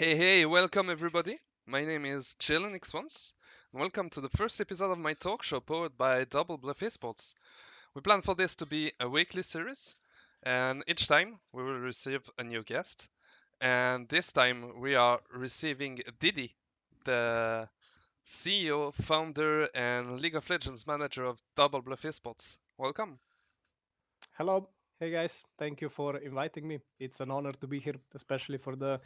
Hey, welcome everybody. My name is Chillin X1s, and welcome to the first episode of my talk show powered by DoubleBluff Esports. We plan for this to be a weekly series, and each time we will receive a new guest. And this time we are receiving Didi, the CEO, founder, and League of Legends manager of DoubleBluff Esports. Welcome. Hello. Hey guys, thank you for inviting me. It's an honor to be here, especially for the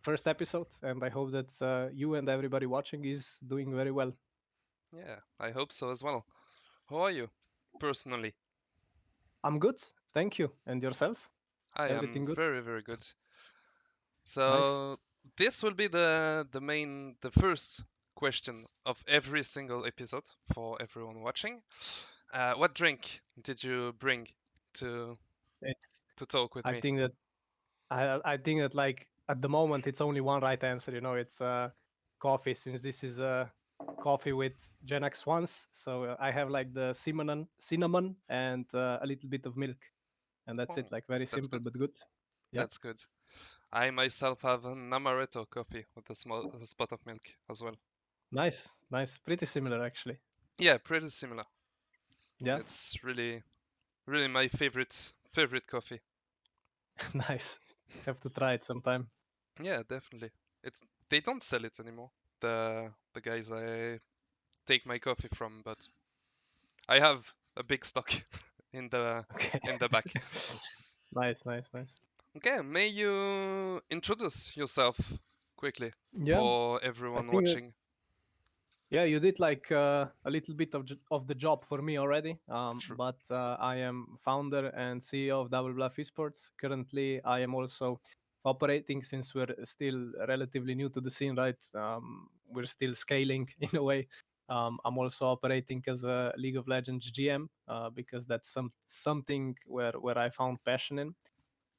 first episode, and I hope that you and everybody watching is doing very well. Yeah, I hope so as well. How are you, personally? I'm good, thank you. And yourself? I am Everything good? very, very good. Nice. So this will be the first question of every single episode for everyone watching. What drink did you bring to It's. to talk with I me? think that I think that like at the moment it's only one right answer. It's coffee since this is coffee with Gen X ones. So I have like the cinnamon, and a little bit of milk, and that's Oh, it. Like very that's simple good. but good. Yeah. That's good. I myself have an amaretto coffee with a spot of milk as well. Nice, nice. Pretty similar actually. Yeah, pretty similar. Yeah, It's really my favorite coffee. nice. Have to try it sometime. Yeah, definitely. It's they don't sell it anymore. The guys I take my coffee from, but I have a big stock in the Okay. in the back. Nice, nice, nice. Okay, may you introduce yourself quickly Yeah, for I everyone think that watching? yeah, you did like a little bit of the job for me already. True. But I am founder and CEO of DoubleBluff Esports. Currently, I am also operating since we're still relatively new to the scene, right? We're still scaling in a way. I'm also operating as a League of Legends GM because that's something where I found passion in.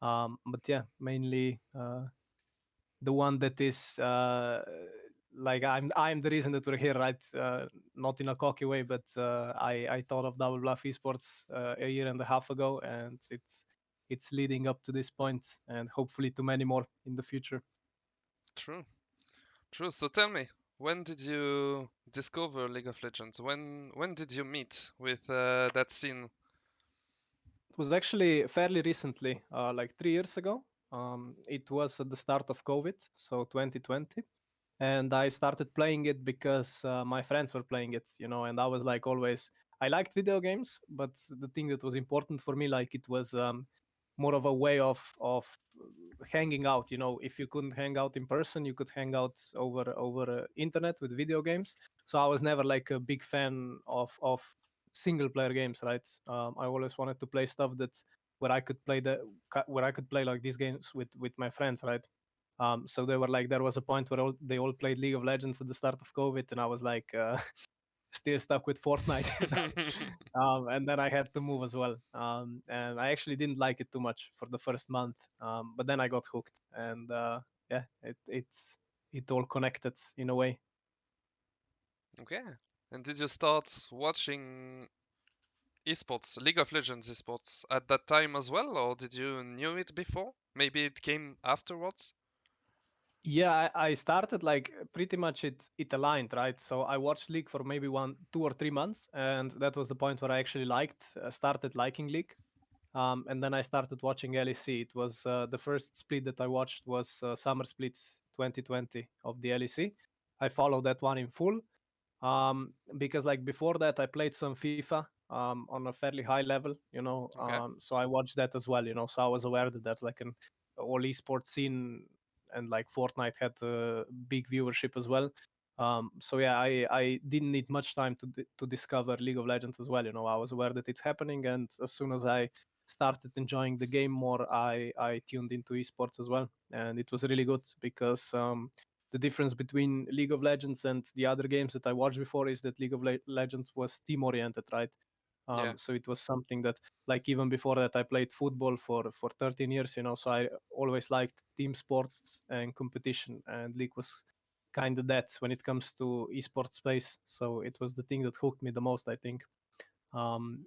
But yeah, mainly the one that is like I'm the reason that we're here, right? Not in a cocky way, but I thought of Double Bluff Esports a year and a half ago, and it's leading up to this point, and hopefully to many more in the future. True. True. So tell me, when did you discover League of Legends? When did you meet with that scene? It was actually fairly recently, like 3 years ago. It was at the start of COVID, so 2020, and I started playing it because my friends were playing it, and I was like always. I liked video games, but the thing that was important for me, like it was more of a way of hanging out. If you couldn't hang out in person, you could hang out over internet with video games. So I was never like a big fan of single player games, right? I always wanted to play stuff that where I could play like these games with my friends, right? So they were like, there was a point where they all played League of Legends at the start of COVID, and I was like, still stuck with Fortnite. And then I had to move as well. And I actually didn't like it too much for the first month, but then I got hooked, and yeah, it all connected in a way. Okay. And did you start watching esports, League of Legends esports at that time as well, or did you knew it before? Maybe it came afterwards. Yeah, I started like pretty much it aligned, right? So I watched League for maybe 2 or 3 months, and that was the point where I actually started liking League. And then I started watching LEC. It was the first split that I watched was summer split 2020 of the LEC. I followed that one in full because like before that I played some FIFA on a fairly high level, Okay. so I watched that as well, so I was aware that that's like an all esports scene, and like Fortnite had a big viewership as well. So yeah, I didn't need much time to discover League of Legends as well. I was aware that it's happening, and as soon as I started enjoying the game more, I tuned into esports as well, and it was really good because the difference between League of Legends and the other games that I watched before is that League of Legends was team oriented, right? Yeah. So it was something that, like, even before that, I played football for 13 years, so I always liked team sports and competition, and League was kind of that when it comes to esports space. So it was the thing that hooked me the most, I think. um,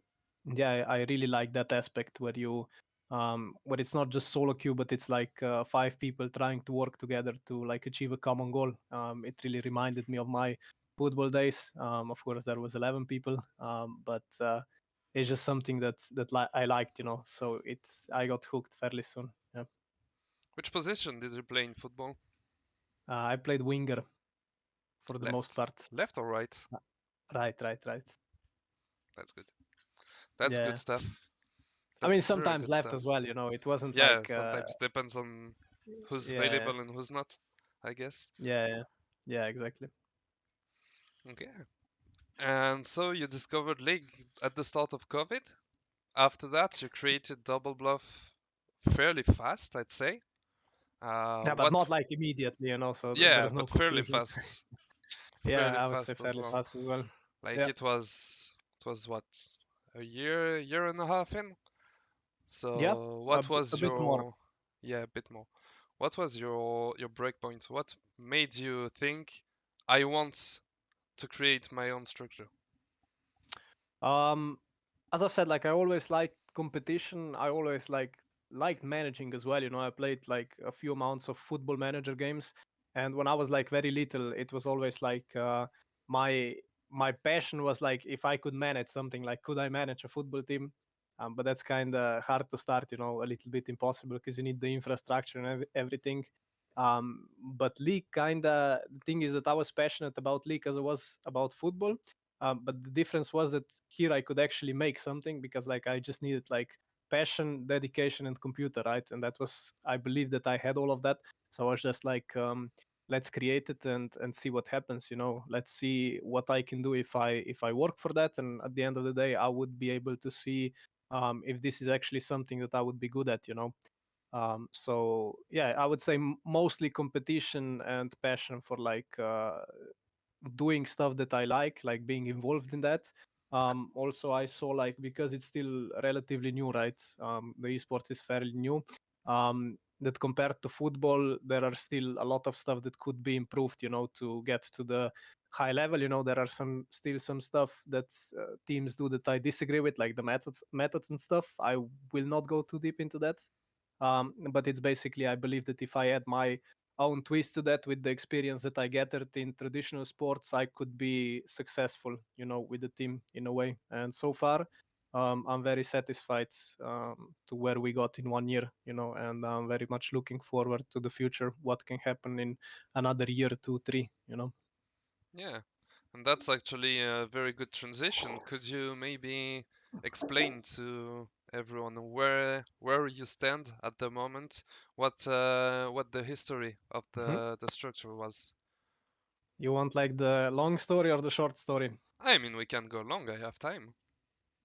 yeah, I really like that aspect where you where it's not just solo queue, but it's like 5 people trying to work together to like achieve a common goal. It really reminded me of my football days. Of course, there was 11 people, but it's just something I liked, So I got hooked fairly soon. Yeah, Which position did you play in football? I played winger for the most Left. part. Left or right? Uh, Right, right, right. That's good. That's good Yeah. stuff. I mean, That's very sometimes good left stuff. as well. It wasn't Yeah, like, sometimes depends on who's yeah, available and who's not, I guess. yeah, yeah, yeah, exactly. Okay. And so you discovered League at the start of COVID. After that, you created DoubleBluff fairly fast, I'd say. Yeah, but What? not like immediately, so Yeah, there's no but fairly confusion. fast. Yeah, Fairly I would say fast as fairly well. fast as well. Like Yeah, it was what, a year and a half in. yeah, So what a was bit more. your, yeah, a bit more. What was your breakpoint? What made you think I want to create my own structure? Um, as I've said, like I always liked competition. I always liked managing as well. I played like a few amounts of football manager games, and when I was like very little, it was always like my my passion was like if I could manage something, like could I manage a football team? But that's kind of hard to start, a little bit impossible because you need the infrastructure and everything. But league kind of the thing is that I was passionate about league as I was about football, but the difference was that here I could actually make something because like I just needed like passion, dedication, and computer, right? And that was I believe that I had all of that. So I was just like, let's create it and see what happens. Let's see what I can do if I work for that. And at the end of the day, I would be able to see if this is actually something that I would be good at. So yeah, I would say mostly competition and passion for like doing stuff that I like being involved in that. Also, I saw like because it's still relatively new, right? The esports is fairly new. That compared to football, there are still a lot of stuff that could be improved, to get to the high level. There are some stuff that teams do that I disagree with, like the methods and stuff. I will not go too deep into that. But it's basically I believe that if I add my own twist to that with the experience that I gathered in traditional sports, I could be successful, with the team in a way. And so far, I'm very satisfied to where we got in 1 year, and I'm very much looking forward to the future, what can happen in another year, two, three. Yeah, and that's actually a very good transition. Could you maybe explain to everyone where you stand at the moment, what the history of Mhm. the structure was? You want like the long story or the short story? I mean, we can go long. I have time.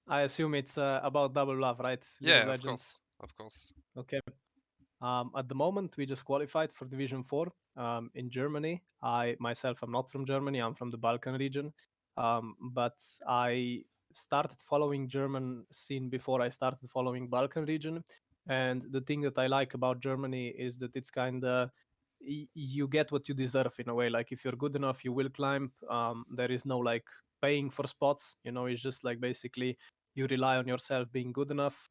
I assume it's about Double Bluff, right? League of Yeah, Legends. of course. Okay. At the moment, we just qualified for Division 4 in Germany. I myself am not from Germany, I'm from the Balkan region. But I started following German scene before I started following Balkan region. And the thing that I like about Germany is that it's kind of you get what you deserve in a way. Like if you're good enough, you will climb. There is no like paying for spots. It's just like basically you rely on yourself being good enough,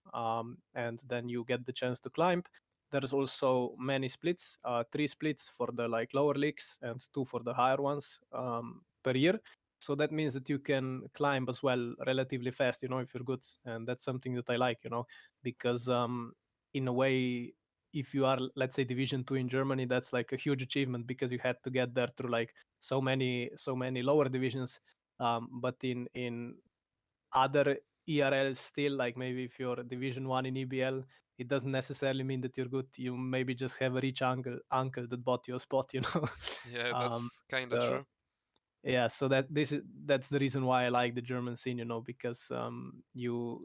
and then you get the chance to climb. There's also many splits, 3 splits for the like lower leagues and 2 for the higher ones per year. So that means that you can climb as well relatively fast, if you're good, and that's something that I like, because in a way, if you are, let's say, Division 2 in Germany, that's like a huge achievement because you had to get there through like so many lower divisions. But in other ERLs still, like maybe if you're Division 1 in EBL, it doesn't necessarily mean that you're good. You maybe just have a rich uncle that bought you a spot. Yeah, um, that's kind of so true. yeah, so that's the reason why I like the German scene, because you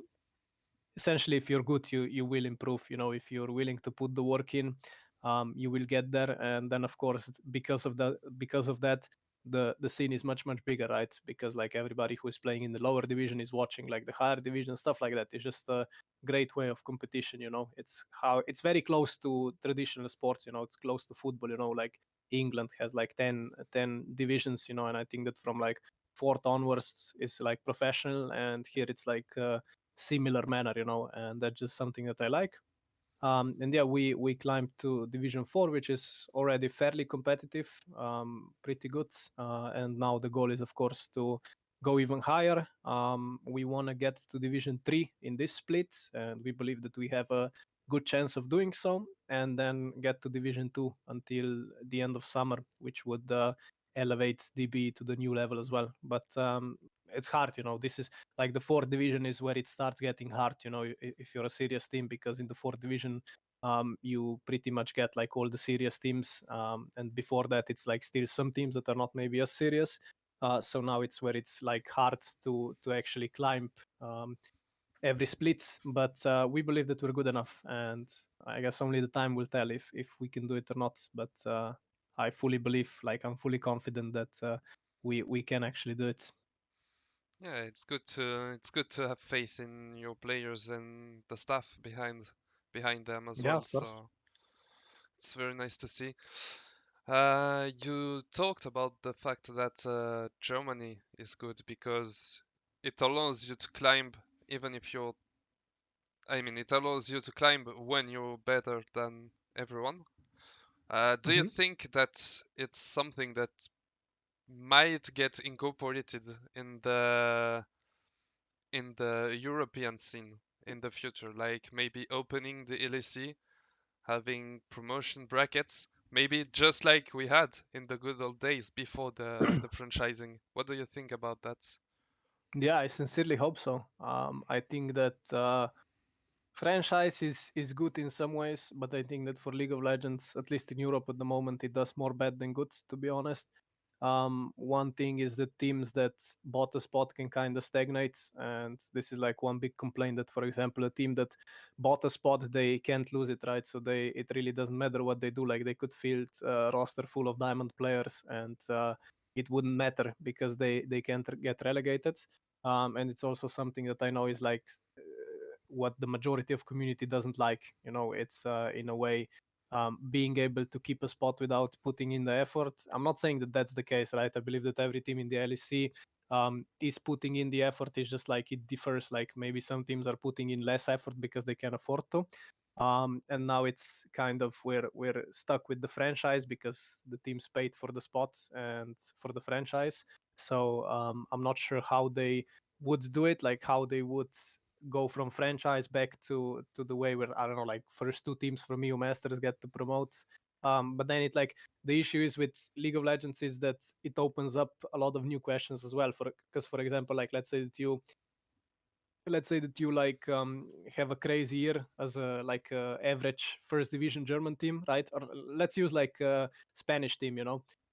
essentially if you're good you will improve, if you're willing to put the work in, you will get there. And then of course because of that the scene is much bigger, right? Because like everybody who is playing in the lower division is watching like the higher division, stuff like that. It's just a great way of competition. It's very close to traditional sports. It's close to football. Like England has like 10 divisions, and I think that from like fourth onwards is like professional, and here it's like similar manner, and that's just something that I like. And yeah, we climbed to Division 4, which is already fairly competitive, pretty good. And now the goal is, of course, to go even higher. We want to get to Division 3 in this split, and we believe that we have a good chance of doing so, and then get to Division 2 until the end of summer, which would elevate DBE to the new level as well. But it's hard, This is like the fourth division is where it starts getting hard, if you're a serious team, because in the fourth division, you pretty much get like all the serious teams. And before that, it's like still some teams that are not maybe as serious. So now it's where it's like hard to actually climb every split, but we believe that we're good enough, and I guess only the time will tell if we can do it or not. But I fully believe, like I'm fully confident that we can actually do it. Yeah, it's good to have faith in your players and the staff behind them as Yeah, well. of course. So it's very nice to see. You talked about the fact that Germany is good because it allows you to climb even if you're. I mean, it allows you to climb when you're better than everyone. Do you Hmm. think that it's something that might get incorporated in the European scene in the future, like maybe opening the LEC, having promotion brackets, maybe just like we had in the good old days before the franchising. What do you think about that? Yeah, I sincerely hope so. I think that franchise is good in some ways, but I think that for League of Legends, at least in Europe at the moment, it does more bad than good, to be honest. One thing is that teams that bought a spot can kind of stagnate, and this is like one big complaint that, for example, a team that bought a spot, they can't lose it, right? So it really doesn't matter what they do. Like they could field a roster full of diamond players, and it wouldn't matter because they can't get relegated. And it's also something that I know is like what the majority of community doesn't like. It's in a way being able to keep a spot without putting in the effort. I'm not saying that that's the case, right? I believe that every team in the LEC is putting in the effort. It's just like it differs. Like maybe some teams are putting in less effort because they can afford to. And now it's kind of we're stuck with the franchise because the teams paid for the spots and for the franchise. So I'm not sure how they would do it, like how they would go from franchise back to the way where I don't know, like first two teams from EU Masters get to promote. But then it like the issue is with League of Legends is that it opens up a lot of new questions as well. Because for example, like let's say that you like have a crazy year as a like average first division German team, right? Or let's use like a Spanish team,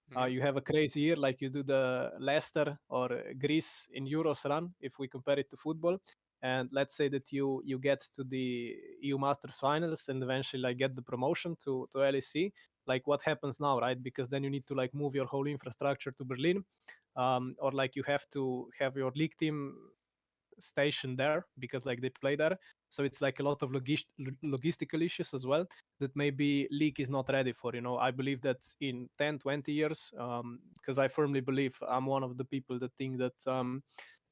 Hmm. you have a crazy year like you do the Leicester or Greece in Euros run if we compare it to football. And let's say that you get to the EU Masters finals and eventually like get the promotion to LEC. Like what happens now, right? Because then you need to like move your whole infrastructure to Berlin, or like you have to have your league team stationed there because like they play there. So it's like a lot of logistical issues as well that maybe league is not ready for. I believe that in 10, 20 years, because I firmly believe I'm one of the people that think that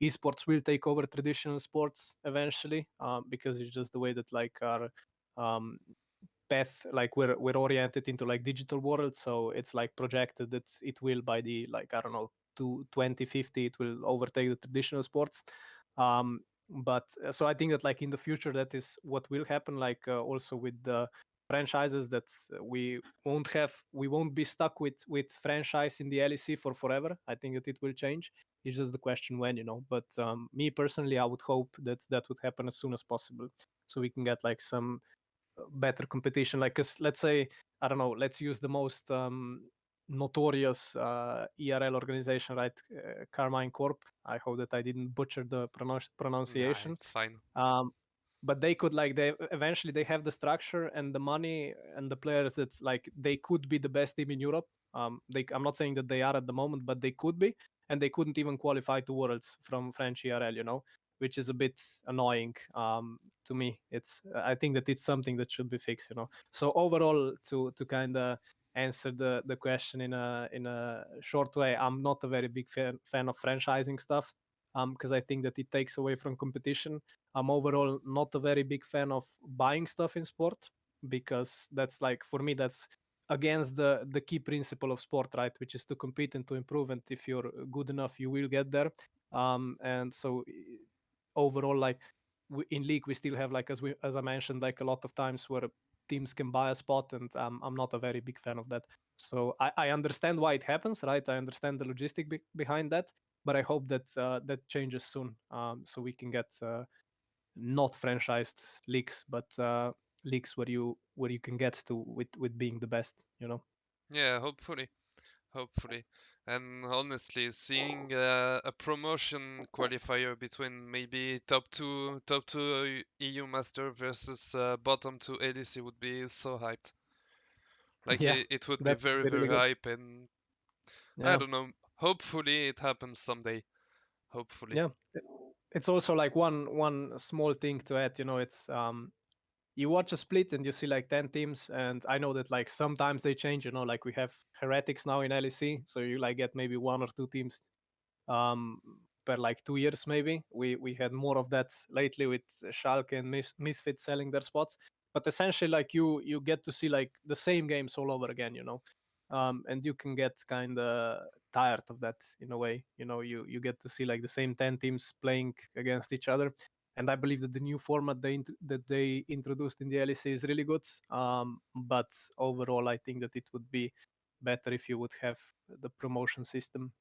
esports will take over traditional sports eventually, because it's just the way that like our um, path, like we're oriented into like digital world. So it's like projected that it will by the like I don't know to 2050 it will overtake the traditional sports. But so I think that like in the future that is what will happen, like also with the franchises, that we won't be stuck with franchise in the LEC for forever. I think that it will change. It's just the question when, but me personally, I would hope that that would happen as soon as possible, so we can get like some better competition. Like, 'cause let's say, I don't know, let's use the most notorious ERL organization, right? Carmine Corp. I hope that I didn't butcher the Nah, pronunciation. it's fine. Um, but they could like they eventually they have the structure and the money and the players that like they could be the best team in Europe. I'm not saying that they are at the moment, but they could be, and they couldn't even qualify to Worlds from French ERL, which is a bit annoying to me. I think that it's something that should be fixed. So overall, to kind of answer the question in a short way, I'm not a very big fan of franchising stuff, because I think that it takes away from competition. I'm overall not a very big fan of buying stuff in sport. because that's like, for me, that's against the key principle of sport, right, which is to compete and to improve, and if you're good enough you will get there. And so overall, like, in league we still have, like, as I mentioned, like a lot of times where teams can buy a spot, and I'm not a very big fan of that. So I understand why it happens, right? I understand the logistic behind that, but I hope that that changes soon, so we can get not franchised leagues, but leagues where you can get to with being the best, you know. Yeah, hopefully. And honestly, seeing a promotion qualifier between maybe top two EU Master versus bottom two ADC would be so hyped. Like Yeah, it would be that would very be really very good. hype, and I Yeah, don't know. Hopefully it happens someday. Hopefully. yeah. It's also like one small thing to add, you know. It's you watch a split and you see like 10 teams, and I know that like sometimes they change, you know, like we have heretics now in LEC, so you like get maybe one or two teams um, per like 2 years maybe. We had more of that lately with Schalke and Misfits selling their spots. But essentially, like you get to see like the same games all over again, you know, and you can get kind of tired of that in a way. You know, you get to see like the same 10 teams playing against each other. And I believe that the new format that they introduced in the LEC is really good. But overall, I think that it would be better if you would have the promotion system,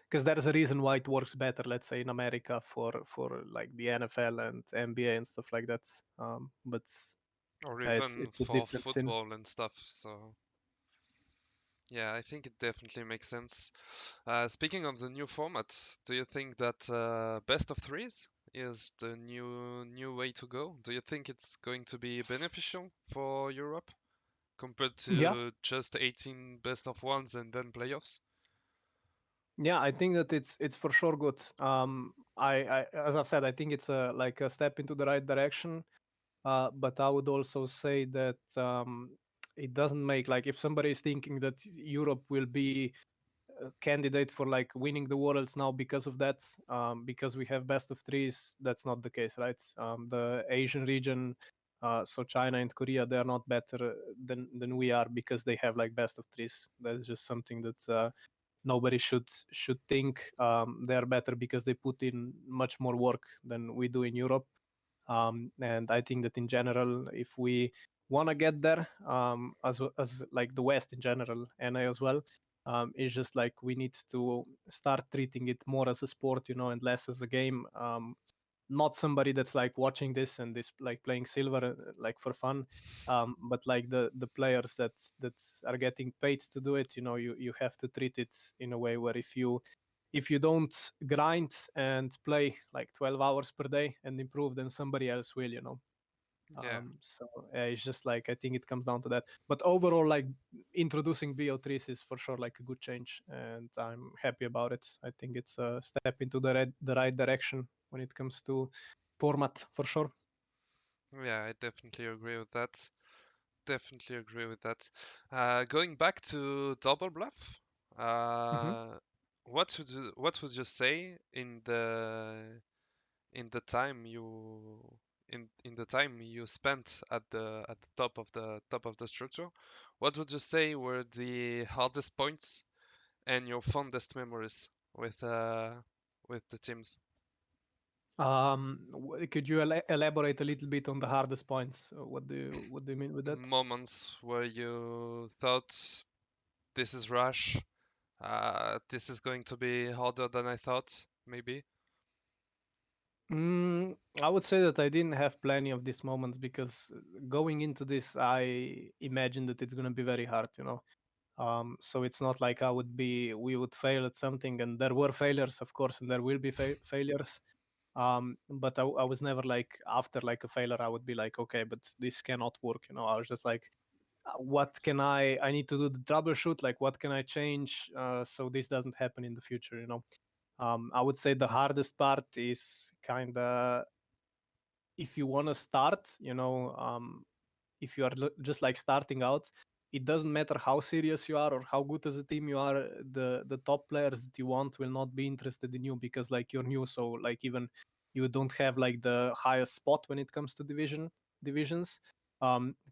because there's a reason why it works better, let's say in America, for like the NFL and NBA and stuff like that. But Or it's even it's a for different scene. football and stuff. So yeah, I think it definitely makes sense. Speaking of the new format, do you think that best of threes is the new way to go? Do you think it's going to be beneficial for Europe compared Yeah, to just 18 best of ones and then playoffs? yeah, I think that it's for sure good. I as I've said, I think it's a like a step into the right direction. But I would also say that it doesn't make, like, if somebody is thinking that Europe will be candidate for like winning the worlds now because of that, because we have best of threes. That's not the case, right? The Asian region, so China and Korea, they are not better than we are because they have like best of threes. That's just something that nobody should think. They are better because they put in much more work than we do in Europe. And I think that in general, if we want to get there, as like the West in general, and I as well, it's just like we need to start treating it more as a sport, you know, and less as a game. Not somebody that's like watching this and this like playing silver like for fun, but like the players that are getting paid to do it. You know, you have to treat it in a way where if you don't grind and play like 12 hours per day and improve, then somebody else will, you know. Yeah, So it's just like, I think it comes down to that. But overall, like, introducing BO3s is for sure like a good change, and I'm happy about it. I think it's a step into the right direction when it comes to format, for sure. yeah, I definitely agree with that. Definitely agree with that. Going back to Double Bluff, Hmm. what would you say in the time you in the time you spent at the top of the structure? What would you say were the hardest points and your fondest memories with the teams? Could you elaborate a little bit on the hardest points? What do you mean with that? Moments where you thought this is rush. This is going to be harder than I thought, maybe. I would say that I didn't have plenty of these moments because going into this, I imagined that it's going to be very hard, you know. So it's not like we would fail at something, and there were failures, of course, and there will be failures. But I was never like, after like a failure, I would be like, okay, but this cannot work, you know. I was just like, what can I need to do the troubleshoot, like what can I change, so this doesn't happen in the future, you know. I would say the hardest part is kind of, if you want to start, you know, if you are just like starting out, it doesn't matter how serious you are or how good as a team you are. The top players that you want will not be interested in you because like you're new. So like even you don't have like the highest spot when it comes to divisions.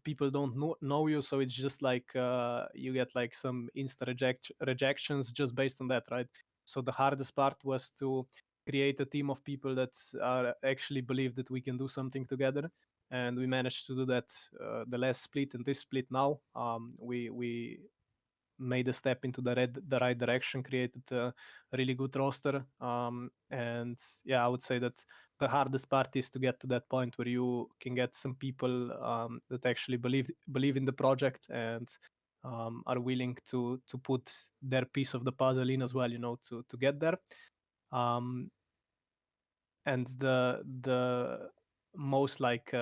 people don't know you, so it's just like you get like some rejections just based on that, right? So the hardest part was to create a team of people that actually believe that we can do something together, and we managed to do that. The last split and this split now, we made a step into the right direction, created a really good roster. And yeah, I would say that the hardest part is to get to that point where you can get some people that actually believe in the project and are willing to put their piece of the puzzle in as well, to get there. Um, and the most like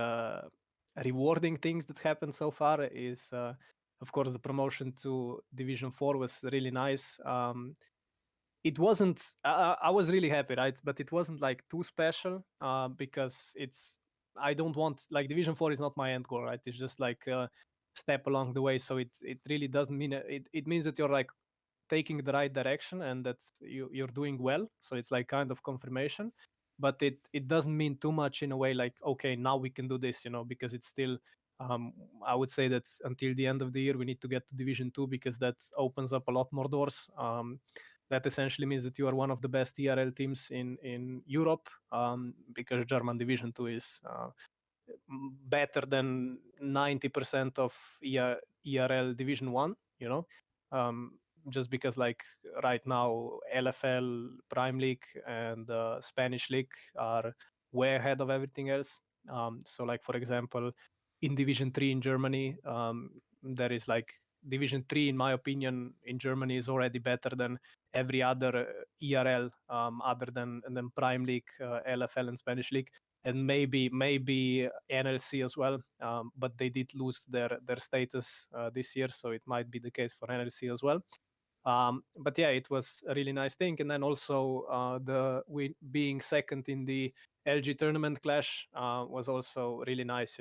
rewarding things that happened so far is of course the promotion to division 4 was really nice. It wasn't I was really happy, right? But it wasn't like too special because it's I don't want like division 4 is not my end goal, right? It's just like a step along the way. So it really doesn't mean it means that you're like taking the right direction and that you're doing well, so it's like kind of confirmation. But it doesn't mean too much in a way like, okay, now we can do this, because it's still um, I would say that until the end of the year we need to get to division 2 because that opens up a lot more doors. That essentially means that you are one of the best ERL teams in Europe, because German division 2 is better than 90% of ERL Division 1, um, just because like right now LFL, Prime League, and Spanish League are way ahead of everything else. So like for example, in Division 3 in Germany, there is like Division 3, in my opinion, in Germany is already better than every other ERL, other than Prime League, LFL, and Spanish League, and maybe NLC as well. But they did lose their status this year, so it might be the case for NLC as well. But yeah, it was a really nice thing. And then also we being second in the LG tournament clash was also really nice,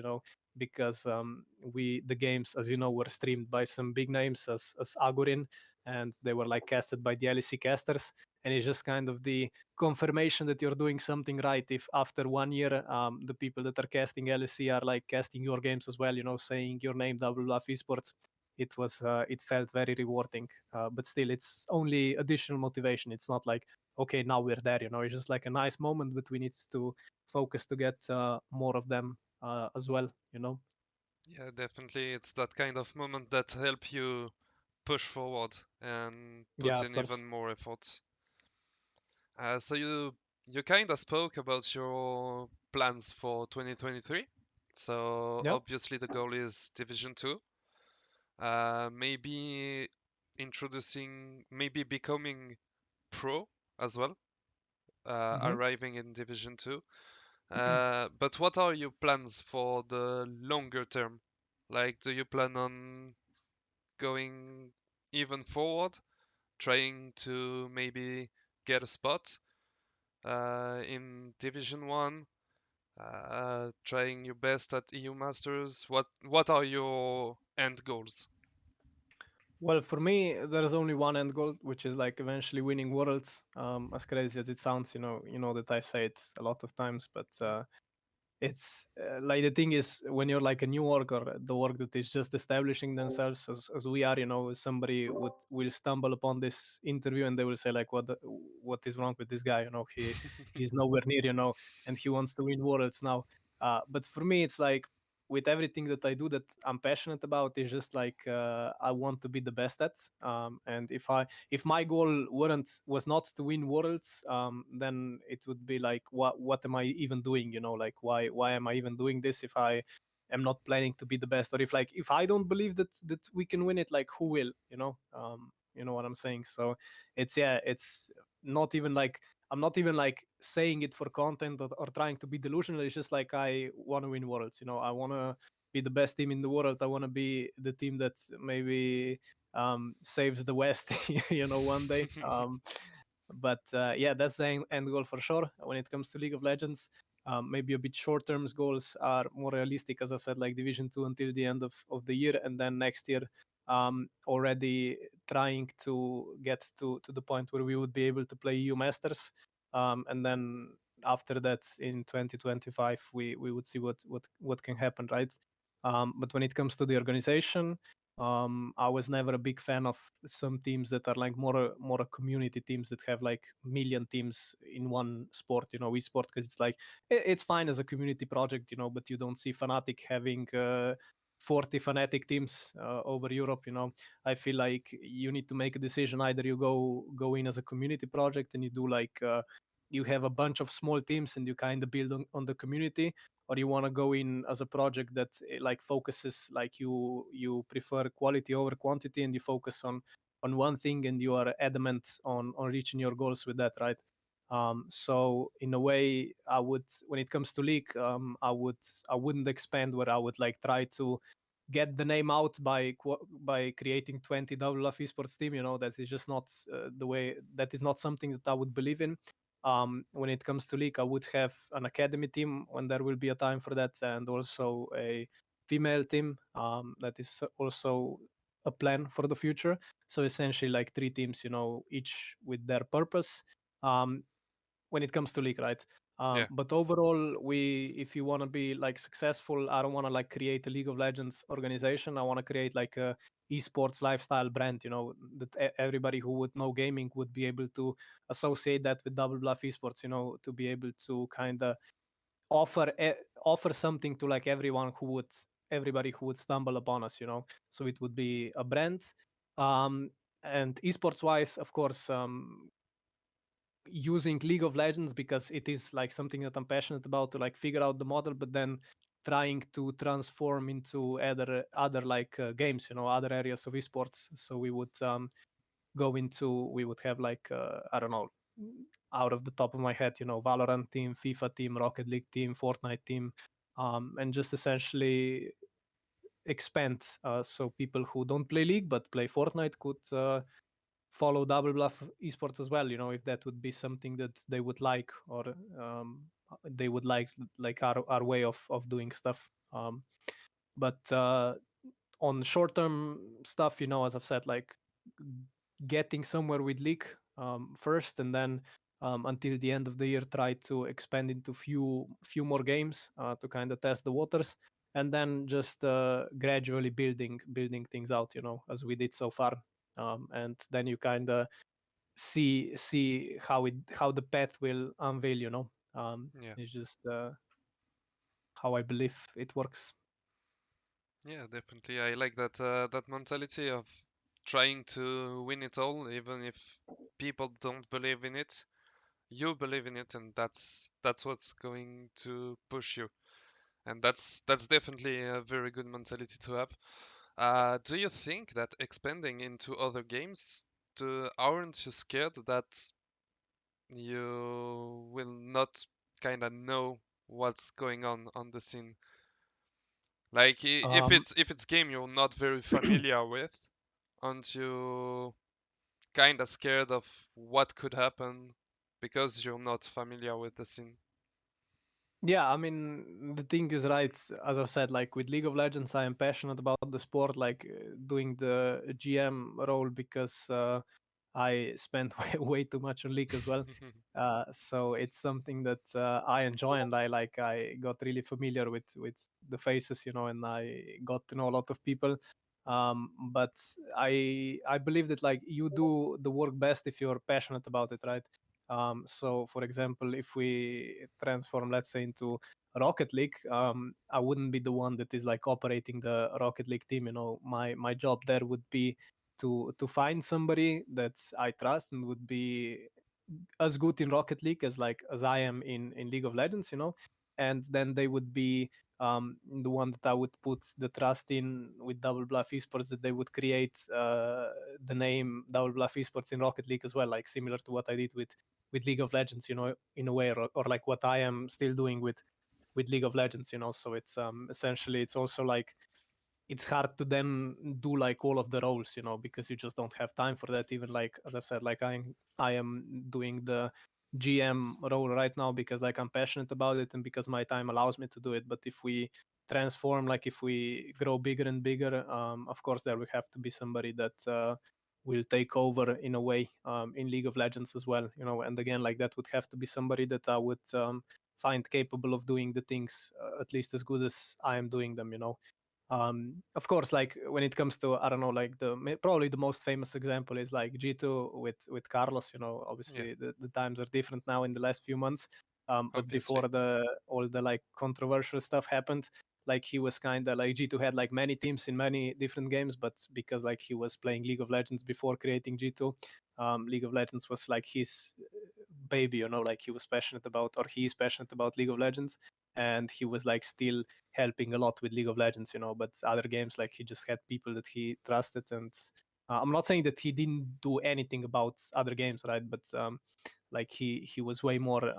because the games, as you know, were streamed by some big names as Agurin, and they were like casted by the LEC casters. And it's just kind of the confirmation that you're doing something right if after 1 year the people that are casting LEC are like casting your games as well, saying your name, DoubleBluff Esports. It felt very rewarding, but still it's only additional motivation. It's not like, okay, now we're there, it's just like a nice moment, but we need to focus to get more of them as well. Yeah, definitely. It's that kind of moment that help you push forward and Yeah, put of in course. even more effort. So you kind of spoke about your plans for 2023. So Yeah. obviously the goal is Division 2. Maybe maybe becoming pro as well, Hmm. arriving in Division 2. But what are your plans for the longer term? Like, do you plan on going even forward, trying to maybe get a spot in Division 1, trying your best at EU Masters? What are your end goals? Well, for me, there's only one end goal, which is like eventually winning worlds. As crazy as it sounds, you know that I say it a lot of times, but Yeah. it's like the thing is when you're like a new org or the org that is just establishing themselves as we are, somebody will stumble upon this interview and they will say like, what is wrong with this guy? He's nowhere near, and he wants to win worlds now. But for me, it's like with everything that I do that I'm passionate about is just like I want to be the best at. And if my goal was not to win worlds, then it would be like what am I even doing? Like why am I even doing this if I am not planning to be the best? Or if I don't believe that we can win it, like who will? You know what I'm saying? So it's not even like I'm not even like saying it for content or trying to be delusional. It's just like I want to win worlds. I want to be the best team in the world. I want to be the team that maybe saves the West, one day. But yeah, that's the end goal for sure. When it comes to League of Legends, maybe a bit short-term goals are more realistic, as I said, like Division 2 until the end of the year, and then next year already trying to get to the point where we would be able to play EU Masters, and then after that in 2025 we would see what can happen, right? But when it comes to the organization, I was never a big fan of some teams that are like more a community teams that have like million teams in one sport, esport, because it's like it's fine as a community project, but you don't see Fnatic having 40 Fnatic teams over Europe. I feel like you need to make a decision. Either you go in as a community project and you do like you have a bunch of small teams and you kind of build on the community, or you want to go in as a project that like focuses, like you prefer quality over quantity and you focus on one thing and you are adamant on reaching your goals with that, right? So in a way, I would, when it comes to League, I wouldn't expand where I would like try to get the name out by creating 20 DoubleBluff esports team. That is just not the way. That is not something that I would believe in. When it comes to League, I would have an academy team when there will be a time for that, and also a female team. That is also a plan for the future. So essentially, like three teams, each with their purpose. Um, when it comes to League, right? Yeah, But overall, if you want to be like successful, I don't want to like create a League of Legends organization. I want to create like a esports lifestyle brand, that everybody who would know gaming would be able to associate that with DoubleBluff esports, to be able to kind of offer offer something to like everybody who would stumble upon us, so it would be a brand. um and esports wise, of course, using League of Legends because it is like something that I'm passionate about to like figure out the model, but then trying to transform into other like games, other areas of esports. So we would we would have like I don't know, out of the top of my head, Valorant team, FIFA team, Rocket League team, Fortnite team, and just essentially expand, so people who don't play League but play Fortnite could follow DoubleBluff esports as well. If that would be something that they would like, or they would like our way of doing stuff. But on short term stuff, as I've said, like getting somewhere with League first, and then until the end of the year, try to expand into few more games to kind of test the waters, and then just gradually building things out, as we did so far. And then you kind of see how the path will unveil. yeah, It's just how I believe it works. yeah, definitely. I like that mentality of trying to win it all, even if people don't believe in it. You believe in it, and that's what's going to push you. And that's definitely a very good mentality to have. Do you think that expanding into other games, aren't you scared that you will not kind of know what's going on the scene? Like um if it's game you're not very familiar with, aren't you kind of scared of what could happen because you're not familiar with the scene? Yeah, I mean, the thing is, right, as I said, like with League of Legends, I am passionate about the sport, like doing the GM role because I spent way too much on League as well. So it's something that I enjoy, and I got really familiar with the faces, and I got to know a lot of people. But I believe that like you do the work best if you're passionate about it, right? So, for example, if we transform, let's say, into Rocket League, I wouldn't be the one that is like operating the Rocket League team. My job there would be to find somebody that I trust and would be as good in Rocket League as I am in League of Legends. And then they would be the one that I would put the trust in with Double Bluff Esports, that they would create the name Double Bluff Esports in Rocket League as well, like similar to what I did with League of Legends, in a way, or like what I am still doing with League of Legends. So it's essentially, it's also like it's hard to then do like all of the roles, because you just don't have time for that. Even like, as I've said, like I am doing the GM role right now because like I'm passionate about it and because my time allows me to do it. But if we transform, like if we grow bigger and bigger, of course there will have to be somebody that will take over in a way, in League of Legends as well. And again, like that would have to be somebody that I would find capable of doing the things at least as good as I am doing them. Of course, like when it comes to, I don't know, like probably the most famous example is like G2 with Carlos. Yeah, Obviously the times are different now in the last few months. But obviously. before all the like controversial stuff happened, like he was kind of like G2 had like many teams in many different games, but because like he was playing League of Legends before creating G2, League of Legends was like his baby. Like he was passionate about, or he is passionate about League of Legends, and he was like still helping a lot with League of Legends. But other games, like he just had people that he trusted. And I'm not saying that he didn't do anything about other games, right? But like he was way more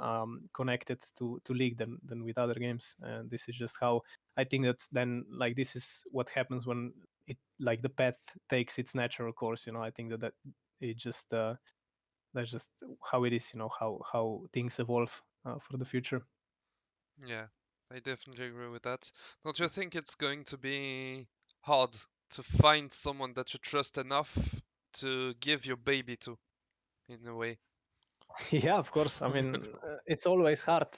connected to League than with other games. And this is just how I think that then like this is what happens when it like the path takes its natural course. I think that it just that's just how it is. How things evolve for the future. Yeah, I definitely agree with that. Don't you think it's going to be hard to find someone that you trust enough to give your baby to, in a way? Yeah, of course. I mean, it's always hard.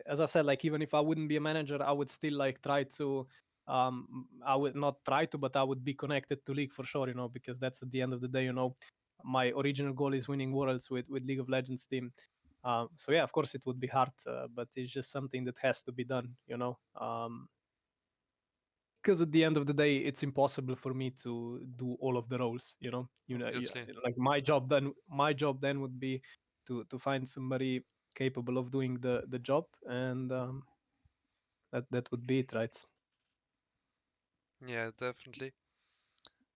As I've said, like even if I wouldn't be a manager, I would still like try to. I would not try to, but I would be connected to League for sure. Because that's at the end of the day. My original goal is winning worlds with League of Legends team. So yeah, of course it would be hard, but it's just something that has to be done. Because at the end of the day, it's impossible for me to do all of the roles. Obviously. Like my job then would be to find somebody capable of doing the job, and that would be it, right? Yeah, definitely.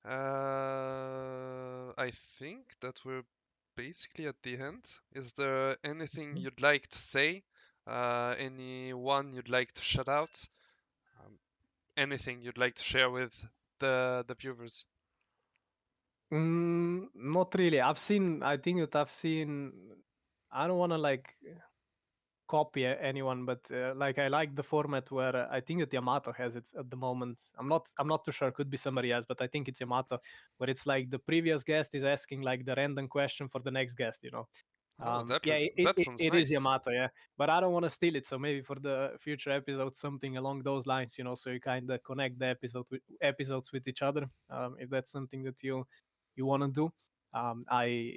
I think that we're basically at the end. Is there anything Mhm. you'd like to say? Anyone you'd like to shout out? Um, Anything you'd like to share with the viewers? Not really. I think that I've seen. I don't want to like copy anyone, but like I like the format where I think that Yamato has it at the moment. I'm not too sure. Could be somebody else, but I think it's Yamato, where it's like the previous guest is asking like the random question for the next guest. Oh, Yeah, that sounds it is nice. Yamato, yeah, but I don't want to steal it. So maybe for the future episodes, something along those lines, so you kind of connect the episodes with each other. If that's something that you want to do.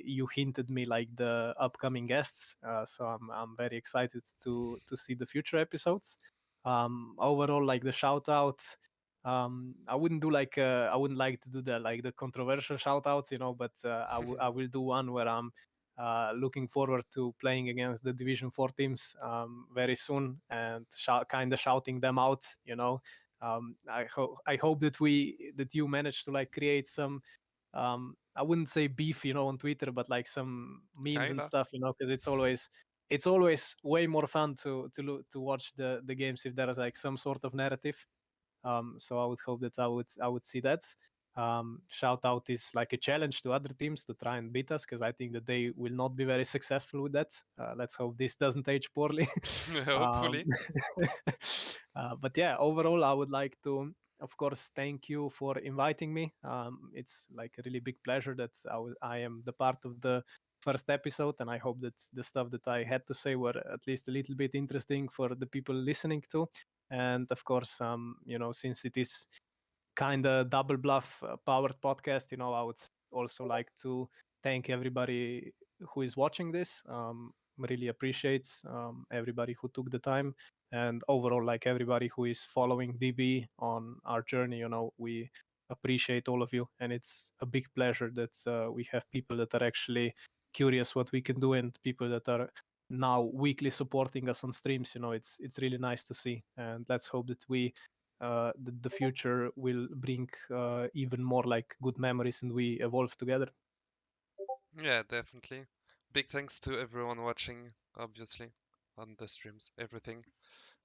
You hinted me like the upcoming guests, so I'm very excited to see the future episodes. Overall, like the shout outs, I wouldn't like to do the controversial shout outs, but I will do one where I'm looking forward to playing against the Division 4 teams very soon, and kind of shouting them out. I hope that you manage to like create some, I wouldn't say beef, on Twitter, but like some memes and Kinda. stuff, because it's always way more fun to watch the games if there is like some sort of narrative. So I would hope that I would see that. Shout out is like a challenge to other teams to try and beat us, because I think that they will not be very successful with that. Let's hope this doesn't age poorly. um, Hopefully. but yeah, overall, I would like to, of course, thank you for inviting me. It's like a really big pleasure that I am the part of the first episode, and I hope that the stuff that I had to say were at least a little bit interesting for the people listening to. And of course, since it is kind of double bluff powered podcast, I would also like to thank everybody who is watching this. Really appreciate everybody who took the time, and overall, like everybody who is following DB on our journey. We appreciate all of you, and it's a big pleasure that we have people that are actually curious what we can do, and people that are now weekly supporting us on streams. It's really nice to see, and let's hope that the future will bring even more like good memories, and we evolve together. Yeah, definitely. Big thanks to everyone watching, obviously, on the streams, everything.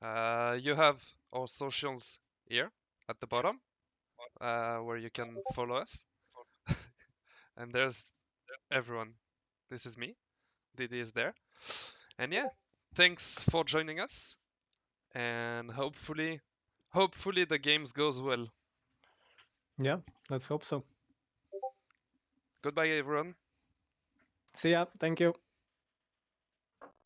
You have our socials here at the bottom, where you can follow us. And there's everyone. This is me. Didi is there. And yeah, thanks for joining us. And hopefully the games goes well. Yeah, let's hope so. Goodbye, everyone. See ya. Thank you.